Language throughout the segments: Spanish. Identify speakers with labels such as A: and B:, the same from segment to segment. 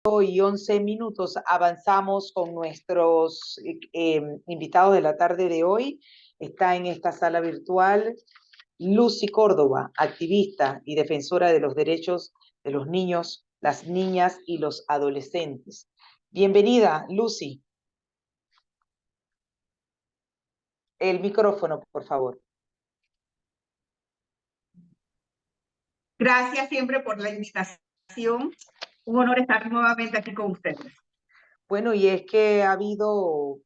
A: y 11 minutos avanzamos con nuestros invitados de la tarde de hoy. Está en esta sala virtual Lucy Córdoba, activista y defensora de los derechos de los niños, las niñas y los adolescentes. Bienvenida, Lucy. El micrófono, por favor.
B: Gracias siempre por la invitación. Un honor estar nuevamente aquí con ustedes.
A: Bueno, y es que ha habido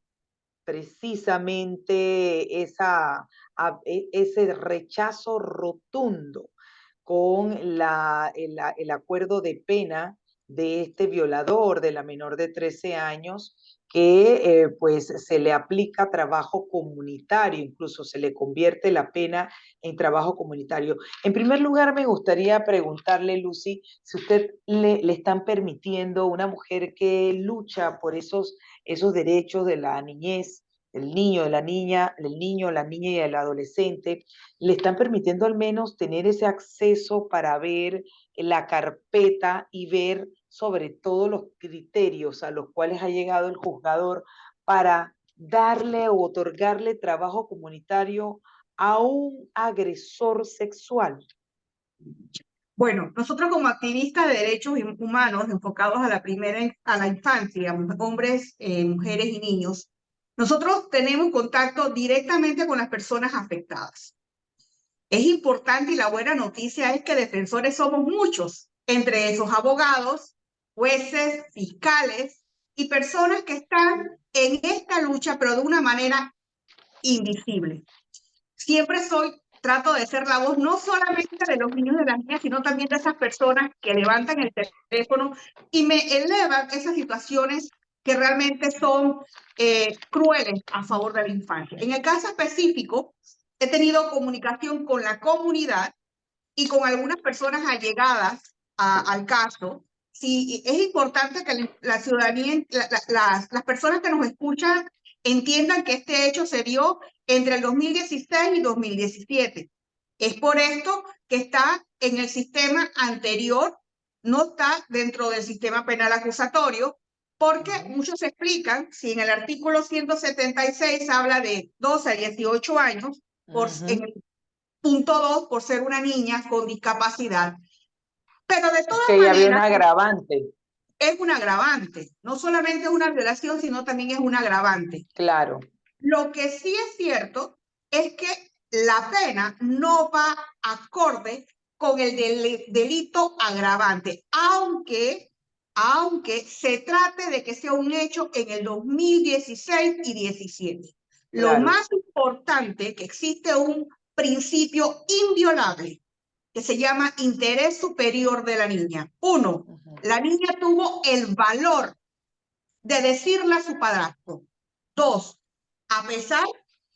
A: precisamente ese rechazo rotundo con el acuerdo de pena de este violador de la menor de 13 años, que pues se le aplica trabajo comunitario, incluso se le convierte la pena en trabajo comunitario. En primer lugar, me gustaría preguntarle, Lucy, si usted le están permitiendo una mujer que lucha por esos derechos de la niñez, del niño, de la niña, del niño, la niña y el adolescente, le están permitiendo al menos tener ese acceso para ver la carpeta y ver sobre todo los criterios a los cuales ha llegado el juzgador para darle o otorgarle trabajo comunitario a un agresor sexual.
B: Bueno, nosotros como activistas de derechos humanos enfocados a la infancia, hombres, mujeres y niños, nosotros tenemos contacto directamente con las personas afectadas. Es importante y la buena noticia es que defensores somos muchos, entre esos abogados, jueces, fiscales y personas que están en esta lucha, pero de una manera invisible. Siempre trato de ser la voz no solamente de los niños y de las niñas, sino también de esas personas que levantan el teléfono y me elevan esas situaciones que realmente son crueles a favor de la infancia. En el caso específico, he tenido comunicación con la comunidad y con algunas personas allegadas al caso. Sí, es importante que la ciudadanía, las personas que nos escuchan entiendan que este hecho se dio entre el 2016 y 2017. Es por esto que está en el sistema anterior, no está dentro del sistema penal acusatorio, porque muchos explican, si en el artículo 176 habla de 12 a 18 años, en el punto 2, por ser una niña con discapacidad. Pero de todas
A: que
B: maneras,
A: había un agravante.
B: es un agravante. No solamente es una violación, sino también es un agravante.
A: Claro.
B: Lo que sí es cierto es que la pena no va acorde con el delito agravante, aunque se trate de que sea un hecho en el 2016 y 17. Lo más importante, que existe un principio inviolable que se llama interés superior de la niña. Uno, la niña tuvo el valor de decirle a su padrastro. Dos, a pesar,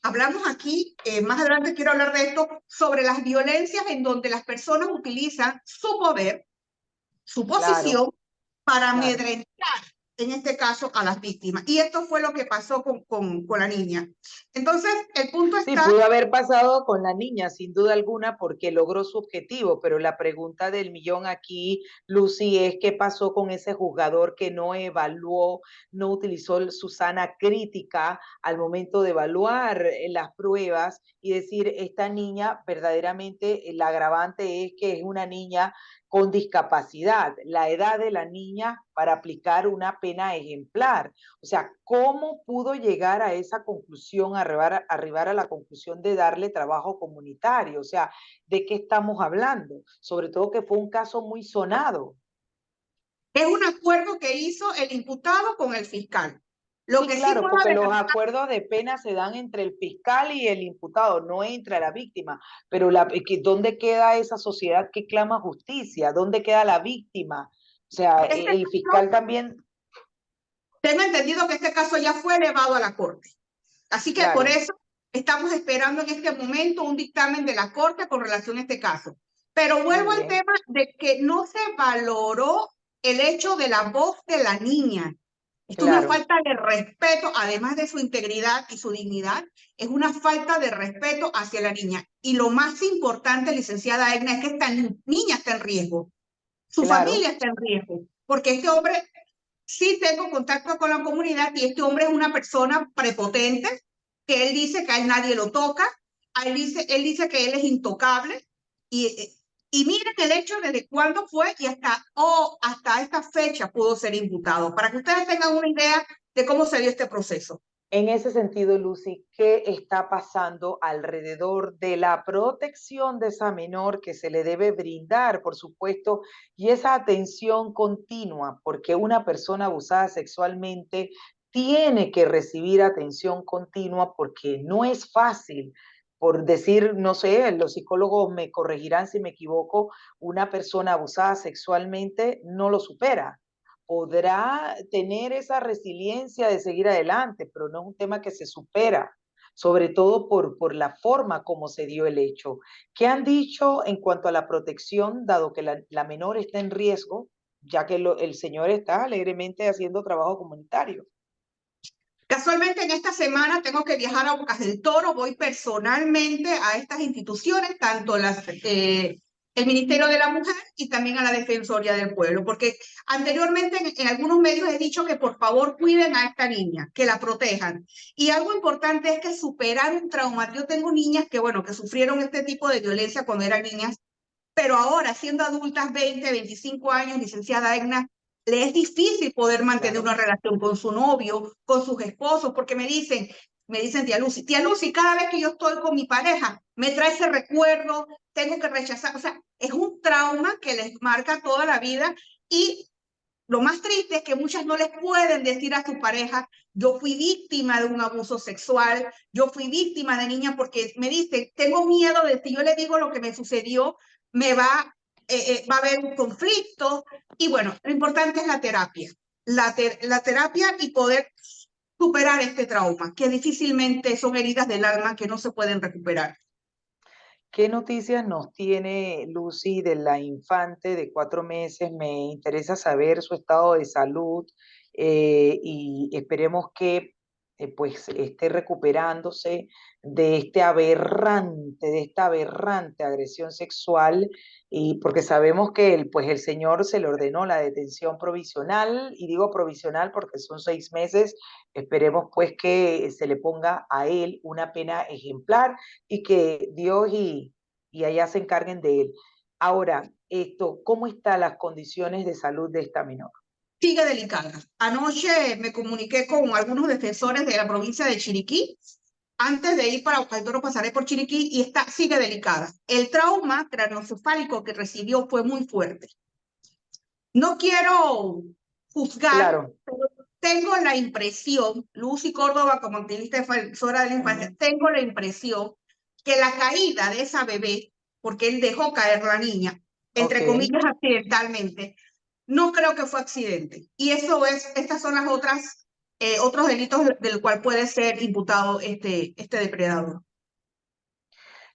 B: hablamos aquí, más adelante quiero hablar de esto, sobre las violencias en donde las personas utilizan su poder, su posición, para amedrentar, en este caso, a las víctimas. Y esto fue lo que pasó con la niña. Entonces, el punto está...
A: Sí, pudo haber pasado con la niña, sin duda alguna, porque logró su objetivo, pero la pregunta del millón aquí, Lucy, es qué pasó con ese juzgador que no evaluó, no utilizó su sana crítica al momento de evaluar las pruebas y decir, esta niña verdaderamente, el agravante es que es una niña con discapacidad, la edad de la niña para aplicar una pena ejemplar. O sea, ¿cómo pudo llegar a esa conclusión, arribar a la conclusión de darle trabajo comunitario? O sea, ¿de qué estamos hablando? Sobre todo que fue un caso muy sonado.
B: Es un acuerdo que hizo el imputado con el fiscal.
A: Lo sí, que claro, sí porque los acuerdos de pena se dan entre el fiscal y el imputado, no entre la víctima. Pero ¿dónde queda esa sociedad que clama justicia? ¿Dónde queda la víctima? O sea, el fiscal también...
B: Tengo entendido que este caso ya fue elevado a la Corte. Así que por eso estamos esperando en este momento un dictamen de la Corte con relación a este caso. Pero vuelvo al tema de que no se valoró el hecho de la voz de la niña. Esto es una falta de respeto, además de su integridad y su dignidad, es una falta de respeto hacia la niña. Y lo más importante, licenciada Edna, es que esta niña está en riesgo. Su familia está en riesgo, porque este hombre sí tengo contacto con la comunidad y este hombre es una persona prepotente, que él dice que a él nadie lo toca, él dice que él es intocable y, y miren el hecho desde cuándo fue y hasta esta fecha pudo ser imputado, para que ustedes tengan una idea de cómo se dio este proceso.
A: En ese sentido, Lucy, ¿qué está pasando alrededor de la protección de esa menor que se le debe brindar, por supuesto, y esa atención continua? Porque una persona abusada sexualmente tiene que recibir atención continua porque no es fácil. Por decir, no sé, los psicólogos me corregirán si me equivoco, una persona abusada sexualmente no lo supera, podrá tener esa resiliencia de seguir adelante, pero no es un tema que se supera, sobre todo por la forma como se dio el hecho. ¿Qué han dicho en cuanto a la protección, dado que la menor está en riesgo, ya que el señor está alegremente haciendo trabajo comunitario?
B: Casualmente en esta semana tengo que viajar a Bocas del Toro, voy personalmente a estas instituciones, tanto el Ministerio de la Mujer y también a la Defensoría del Pueblo, porque anteriormente en algunos medios he dicho que por favor cuiden a esta niña, que la protejan. Y algo importante es que superar un trauma. Yo tengo niñas que, bueno, que sufrieron este tipo de violencia cuando eran niñas, pero ahora, siendo adultas, 20, 25 años, licenciada Egna, le es difícil poder mantener
A: Claro.
B: una relación con su novio, con sus esposos, porque me dicen, tía Lucy, cada vez que yo estoy con mi pareja, me trae ese recuerdo, tengo que rechazar, o sea, es un trauma que les marca toda la vida y lo más triste es que muchas no les pueden decir a su pareja, yo fui víctima de un abuso sexual, yo fui víctima de niña, porque me dicen, tengo miedo de si yo le digo lo que me sucedió, va a haber un conflicto. Y bueno, lo importante es la terapia, la terapia y poder superar este trauma, que difícilmente son heridas del alma que no se pueden recuperar.
A: ¿Qué noticias nos tiene Lucy de la infante de 4 meses? Me interesa saber su estado de salud, y esperemos que pues esté recuperándose de esta aberrante agresión sexual, y porque sabemos que pues el señor se le ordenó la detención provisional, y digo provisional porque son 6 meses. Esperemos pues que se le ponga a él una pena ejemplar y que Dios y allá se encarguen de él. Ahora, ¿cómo están las condiciones de salud de esta menor?
B: Sigue delicada. Anoche me comuniqué con algunos defensores de la provincia de Chiriquí. Antes de ir para Ocaldoro pasaré por Chiriquí y sigue delicada. El trauma craneoencefálico que recibió fue muy fuerte. No quiero juzgar,
A: Claro.
B: pero tengo la impresión, Lucy Córdoba como activista defensora de la infancia, tengo la impresión que la caída de esa bebé, porque él dejó caer la niña,
A: Ok.
B: entre comillas accidentalmente, no creo que fue accidente. Y estas son las otros delitos del cual puede ser imputado este depredador.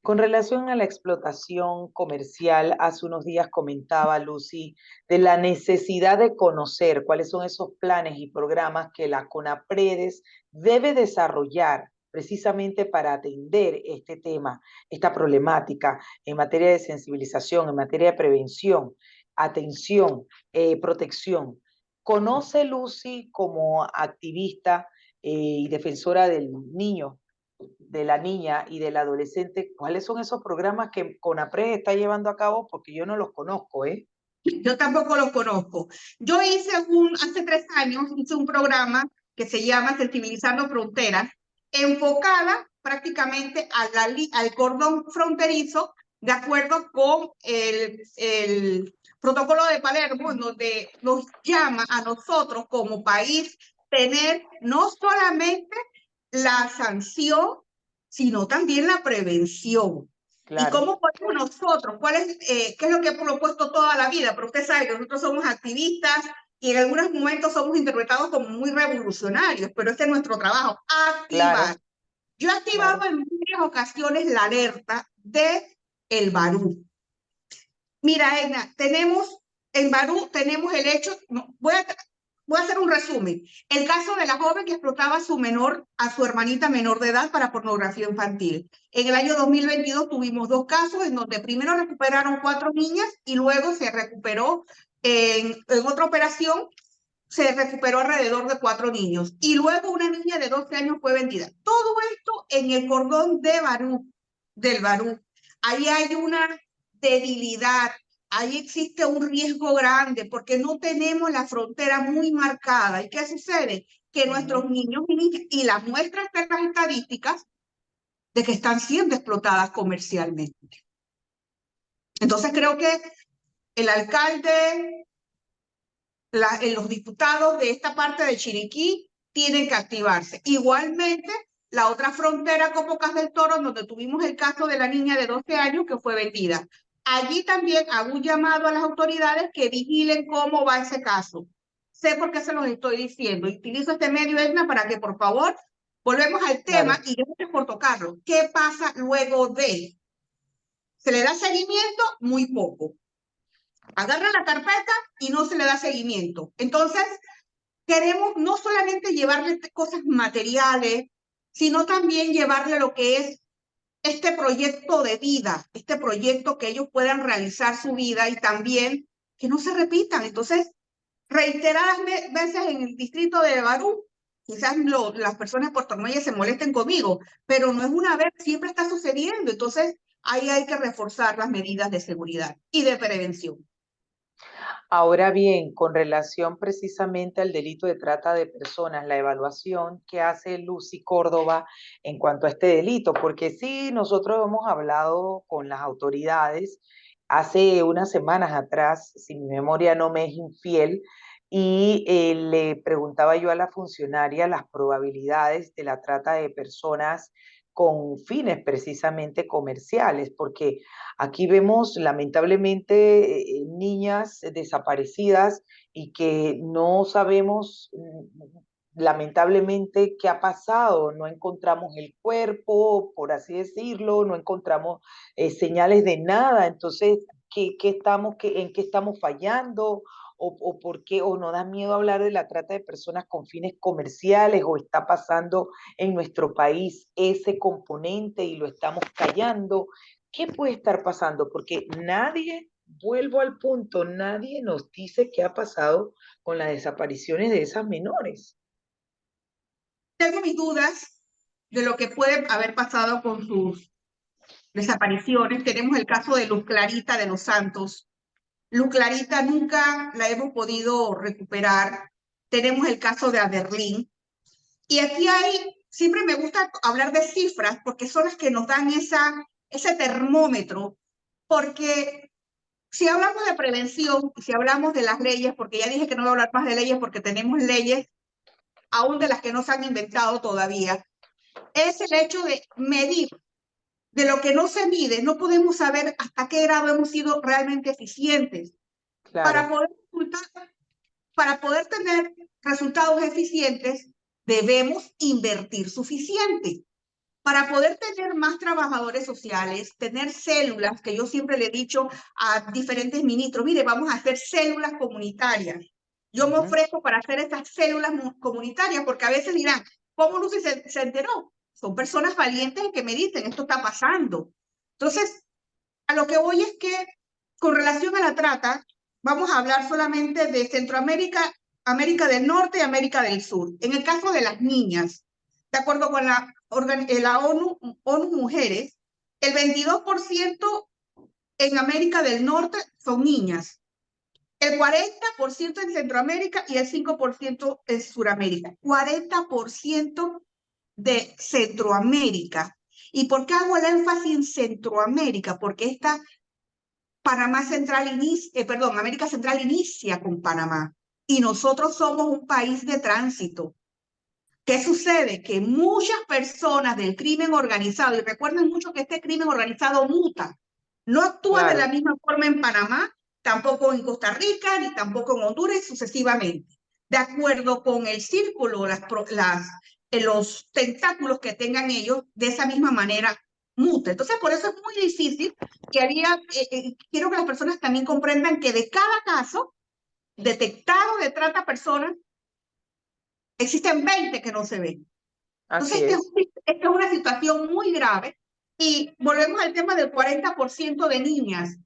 A: Con relación a la explotación comercial, hace unos días comentaba Lucy de la necesidad de conocer cuáles son esos planes y programas que la CONAPREDES debe desarrollar precisamente para atender este tema, esta problemática en materia de sensibilización, en materia de prevención, atención, protección. ¿Conoce Lucy como activista y defensora del niño, de la niña y del adolescente, cuáles son esos programas que CONAPRED está llevando a cabo? Porque yo no los conozco, ¿eh?
B: Yo tampoco los conozco. Yo hace 3 años, hice un programa que se llama Sensibilizando Fronteras, enfocada prácticamente al cordón fronterizo, de acuerdo con el protocolo de Palermo, en donde nos llama a nosotros como país tener no solamente la sanción, sino también la prevención. ¿Y
A: Claro,
B: cómo podemos nosotros? ¿Qué es lo que hemos propuesto toda la vida? Pero usted sabe que nosotros somos activistas y en algunos momentos somos interpretados como muy revolucionarios, pero este es nuestro trabajo, activar.
A: claro,
B: Yo he activado
A: claro.
B: en varias ocasiones la alerta de el Barú. Mira, Edna, en Barú tenemos el hecho, no, voy a hacer un resumen. El caso de la joven que explotaba a su hermanita menor de edad para pornografía infantil. En el año 2022 tuvimos 2 casos en donde primero recuperaron 4 niñas y luego se recuperó en otra operación se recuperó alrededor de 4 niños. Y luego una niña de 12 años fue vendida. Todo esto en el cordón de del Barú. Ahí hay una debilidad, ahí existe un riesgo grande porque no tenemos la frontera muy marcada. ¿Y qué sucede? Que nuestros niños y niñas, y las muestras de las estadísticas, de que están siendo explotadas comercialmente. Entonces creo que el alcalde, los diputados de esta parte de Chiriquí tienen que activarse. Igualmente, la otra frontera con Bocas del Toro, donde tuvimos el caso de la niña de 12 años que fue vendida. Allí también hago un llamado a las autoridades que vigilen cómo va ese caso. Sé por qué se los estoy diciendo. Utilizo este medio, Edna, para que por favor volvemos al tema
A: Claro.
B: y gracias por tocarlo. ¿Qué pasa luego de? ¿Se le da seguimiento? Muy poco. Agarra la carpeta y no se le da seguimiento. Entonces, queremos no solamente llevarle cosas materiales, sino también llevarle lo que es este proyecto de vida, este proyecto que ellos puedan realizar su vida y también que no se repitan. Entonces, reiteradas veces en el distrito de Barú, quizás las personas de Puerto Armuelles se molesten conmigo, pero no es una vez, siempre está sucediendo. Entonces, ahí hay que reforzar las medidas de seguridad y de prevención.
A: Ahora bien, con relación precisamente al delito de trata de personas, la evaluación que hace Lucy Córdoba en cuanto a este delito, porque sí, nosotros hemos hablado con las autoridades hace unas semanas atrás, si mi memoria no me es infiel, y le preguntaba yo a la funcionaria las probabilidades de la trata de personas con fines precisamente comerciales, porque aquí vemos lamentablemente niñas desaparecidas y que no sabemos lamentablemente qué ha pasado. No encontramos el cuerpo, por así decirlo, no encontramos señales de nada. Entonces, ¿en qué estamos fallando? O por qué, o nos da miedo hablar de la trata de personas con fines comerciales, o está pasando en nuestro país ese componente y lo estamos callando. ¿Qué puede estar pasando? Porque nadie, vuelvo al punto, nadie nos dice qué ha pasado con las desapariciones de esas menores.
B: Tengo mis dudas de lo que puede haber pasado con sus desapariciones. Tenemos el caso de Luz Clarita de los Santos. Luz Clarita nunca la hemos podido recuperar. Tenemos el caso de Aberlín. Y aquí siempre me gusta hablar de cifras porque son las que nos dan ese termómetro. Porque si hablamos de prevención, si hablamos de las leyes, porque ya dije que no voy a hablar más de leyes porque tenemos leyes aún de las que no se han inventado todavía, es el hecho de medir. De lo que no se mide, no podemos saber hasta qué grado hemos sido realmente eficientes. Para
A: Claro.
B: poder, para poder tener resultados eficientes, debemos invertir suficiente. Para poder tener más trabajadores sociales, tener células, que yo siempre le he dicho a diferentes ministros, mire, vamos a hacer células comunitarias. Yo me ofrezco para hacer estas células comunitarias, porque a veces dirán, ¿cómo Lucy se enteró? Son personas valientes que me dicen, esto está pasando. Entonces, a lo que voy es que con relación a la trata, vamos a hablar solamente de Centroamérica, América del Norte y América del Sur. En el caso de las niñas, de acuerdo con la ONU Mujeres, el 22% en América del Norte son niñas, el 40% en Centroamérica y el 5% en Suramérica. 40% de Centroamérica. ¿Y por qué hago el énfasis en Centroamérica? Porque América Central inicia con Panamá y nosotros somos un país de tránsito. ¿Qué sucede? Que muchas personas del crimen organizado, y recuerden mucho que este crimen organizado muta, no actúa de la
A: Claro.
B: misma forma en Panamá, tampoco en Costa Rica, ni tampoco en Honduras, sucesivamente. De acuerdo con el círculo, los tentáculos que tengan ellos, de esa misma manera muta. Entonces, por eso es muy difícil quiero que las personas también comprendan que de cada caso detectado de trata de personas, existen 20 que no se ven. Entonces,
A: Así es.
B: esta es una situación muy grave y volvemos al tema del 40% de niñas.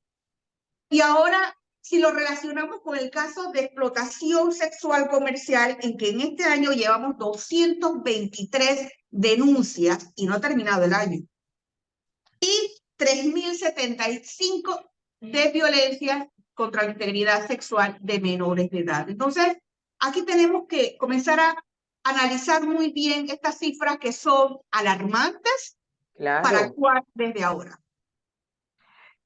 B: Y ahora si lo relacionamos con el caso de explotación sexual comercial, en que en este año llevamos 223 denuncias y no ha terminado el año, y 3.075 de violencia contra la integridad sexual de menores de edad. Entonces, aquí tenemos que comenzar a analizar muy bien estas cifras que son alarmantes para
A: Claro.
B: actuar desde ahora.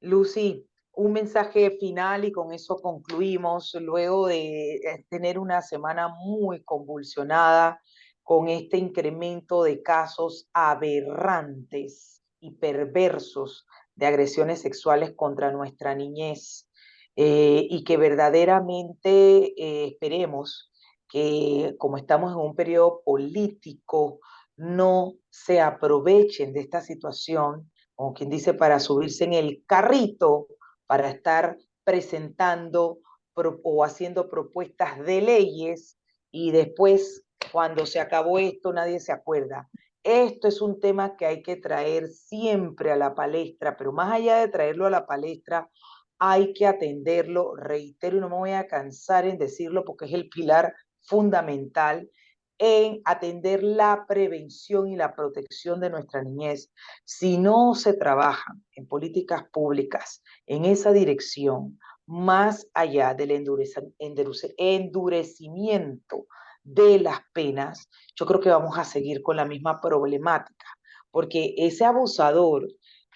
A: Lucy, un mensaje final y con eso concluimos, luego de tener una semana muy convulsionada con este incremento de casos aberrantes y perversos de agresiones sexuales contra nuestra niñez, y que verdaderamente esperemos que, como estamos en un periodo político, no se aprovechen de esta situación, como quien dice, para subirse en el carrito, para estar presentando o haciendo propuestas de leyes, y después, cuando se acabó esto, nadie se acuerda. Esto es un tema que hay que traer siempre a la palestra, pero más allá de traerlo a la palestra, hay que atenderlo, reitero, y no me voy a cansar en decirlo porque es el pilar fundamental en atender la prevención y la protección de nuestra niñez. Si no se trabaja en políticas públicas en esa dirección, más allá del endurecimiento de las penas, yo creo que vamos a seguir con la misma problemática, porque ese abusador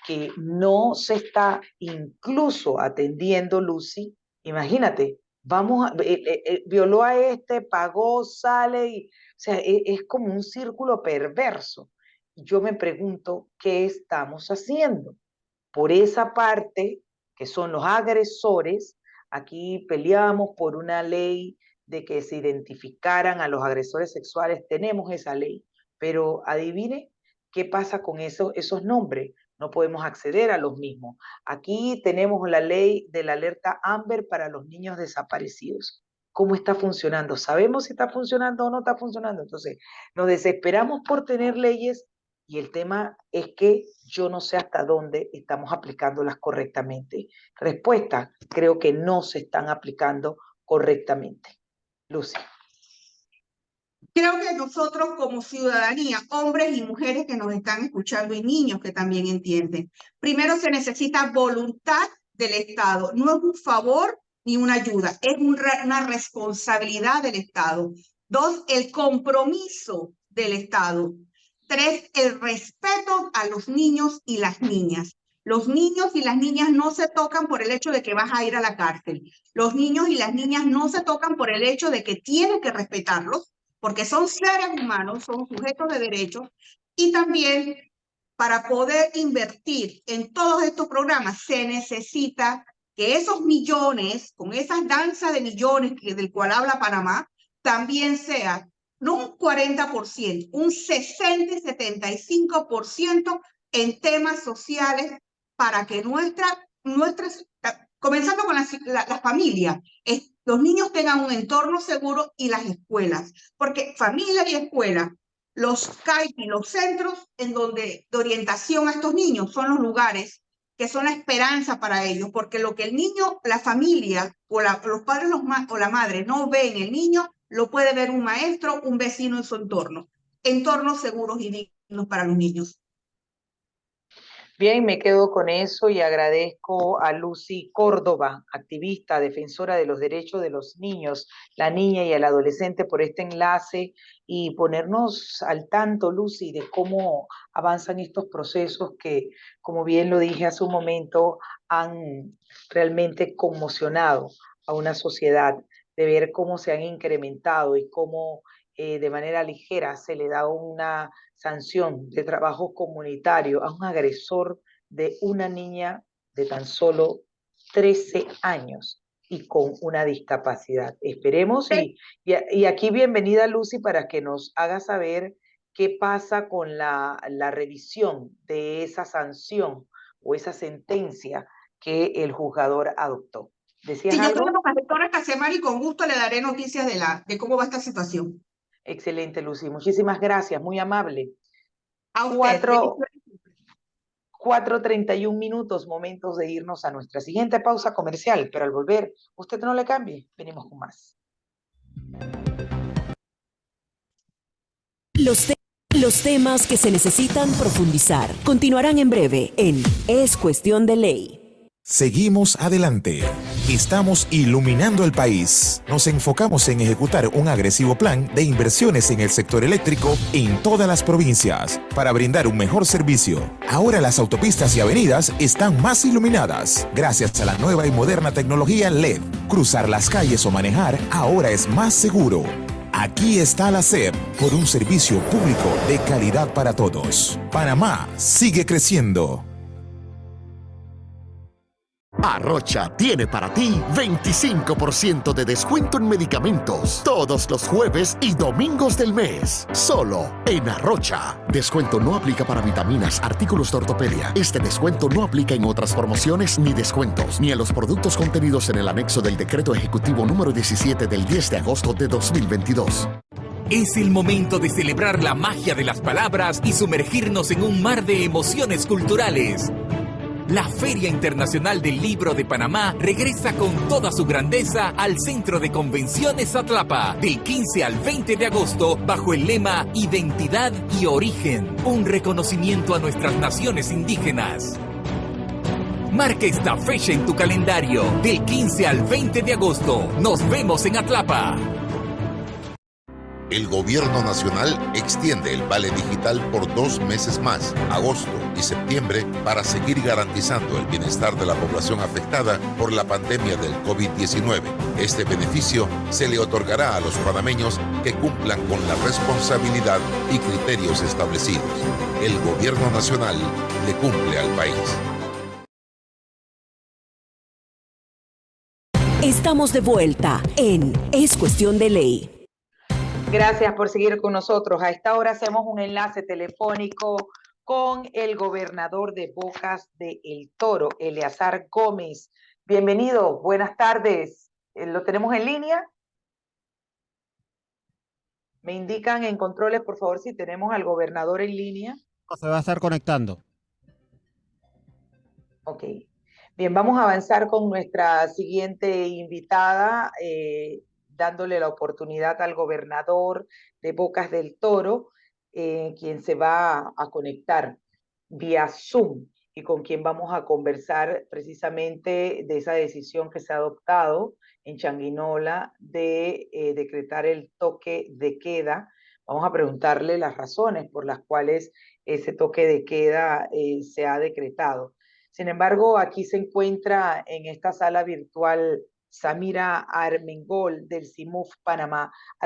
A: que no se está incluso atendiendo, Lucy, imagínate, violó a este, pagó, sale, y, o sea, es como un círculo perverso. Yo me pregunto, ¿qué estamos haciendo? Por esa parte, que son los agresores, aquí peleamos por una ley de que se identificaran a los agresores sexuales, tenemos esa ley, pero adivine qué pasa con esos nombres, no podemos acceder a los mismos. Aquí tenemos la ley de la alerta Amber para los niños desaparecidos. ¿Cómo está funcionando? ¿Sabemos si está funcionando o no está funcionando? Entonces, nos desesperamos por tener leyes y el tema es que yo no sé hasta dónde estamos aplicándolas correctamente. Respuesta, creo que no se están aplicando correctamente. Lucy.
B: Creo que nosotros como ciudadanía, hombres y mujeres que nos están escuchando y niños que también entienden, primero se necesita voluntad del Estado. No es un favor ni una ayuda, es una responsabilidad del Estado. Dos, el compromiso del Estado. Tres, el respeto a los niños y las niñas. Los niños y las niñas no se tocan por el hecho de que vas a ir a la cárcel. Los niños y las niñas no se tocan por el hecho de que tienes que respetarlos, porque son seres humanos, son sujetos de derechos, y también para poder invertir en todos estos programas se necesita que esos millones, con esas danzas de millones del cual habla Panamá, también sea no un 40%, un 60 y 75% en temas sociales para que nuestras, comenzando con la familia, los niños tengan un entorno seguro y las escuelas, porque familia y escuela, los CAIP y los centros de orientación a estos niños son los lugares que son la esperanza para ellos, porque lo que el niño, la familia o los padres o la madre no ve en el niño, lo puede ver un maestro, un vecino en su entorno. Entornos seguros y dignos para los niños.
A: Bien, me quedo con eso y agradezco a Lucy Córdoba, activista, defensora de los derechos de los niños, la niña y el adolescente, por este enlace y ponernos al tanto, Lucy, de cómo avanzan estos procesos que, como bien lo dije hace un momento, han realmente conmocionado a una sociedad, de ver cómo se han incrementado y cómo de manera ligera se le da una sanción de trabajo comunitario a un agresor de una niña de tan solo 13 años y con una discapacidad. Esperemos y aquí bienvenida Lucy para que nos haga saber qué pasa con la revisión de esa sanción o esa sentencia que el juzgador adoptó. ¿Decías
B: Sí, yo estoy
A: algo?
B: con la doctora Casemar y con gusto le daré noticias de cómo va esta situación.
A: Excelente, Lucy. Muchísimas gracias, muy amable.
B: A usted,
A: Cuatro,
B: bendiciones.
A: 4:31 minutos, momentos de irnos a nuestra siguiente pausa comercial, pero al volver, usted no le cambie, venimos con más.
C: Los temas que se necesitan profundizar continuarán en breve en Es Cuestión de Ley.
D: Seguimos adelante. Estamos iluminando el país. Nos enfocamos en ejecutar un agresivo plan de inversiones en el sector eléctrico en todas las provincias para brindar un mejor servicio. Ahora las autopistas y avenidas están más iluminadas gracias a la nueva y moderna tecnología LED. Cruzar las calles o manejar ahora es más seguro. Aquí está la SEP por un servicio público de calidad para todos. Panamá sigue creciendo.
E: Arrocha tiene para ti 25% de descuento en medicamentos todos los jueves y domingos del mes. Solo en Arrocha. Descuento no aplica para vitaminas, artículos de ortopedia. Este descuento no aplica en otras promociones ni descuentos, ni en los productos contenidos en el anexo del Decreto Ejecutivo número 17 del 10 de agosto de 2022.
F: Es el momento de celebrar la magia de las palabras y sumergirnos en un mar de emociones culturales. La Feria Internacional del Libro de Panamá regresa con toda su grandeza al Centro de Convenciones Atlapa del 15 al 20 de agosto bajo el lema Identidad y Origen, un reconocimiento a nuestras naciones indígenas. Marca esta fecha en tu calendario del 15 al 20 de agosto. Nos vemos en Atlapa.
G: El Gobierno Nacional extiende el Vale Digital por 2 meses más, agosto y septiembre, para seguir garantizando el bienestar de la población afectada por la pandemia del COVID-19. Este beneficio se le otorgará a los panameños que cumplan con la responsabilidad y criterios establecidos. El Gobierno Nacional le cumple al país.
C: Estamos de vuelta en Es Cuestión de Ley.
A: Gracias por seguir con nosotros. A esta hora hacemos un enlace telefónico con el gobernador de Bocas de El Toro, Eleazar Gómez. Bienvenido, buenas tardes. ¿Lo tenemos en línea? Me indican en controles, por favor, si tenemos al gobernador en línea.
H: Se va a estar conectando.
A: Ok. Bien, vamos a avanzar con nuestra siguiente invitada, dándole la oportunidad al gobernador de Bocas del Toro, quien se va a conectar vía Zoom y con quien vamos a conversar precisamente de esa decisión que se ha adoptado en Changuinola de decretar el toque de queda. Vamos a preguntarle las razones por las cuales ese toque de queda se ha decretado. Sin embargo, aquí se encuentra en esta sala virtual Samira Armengol del CIMUF Panamá.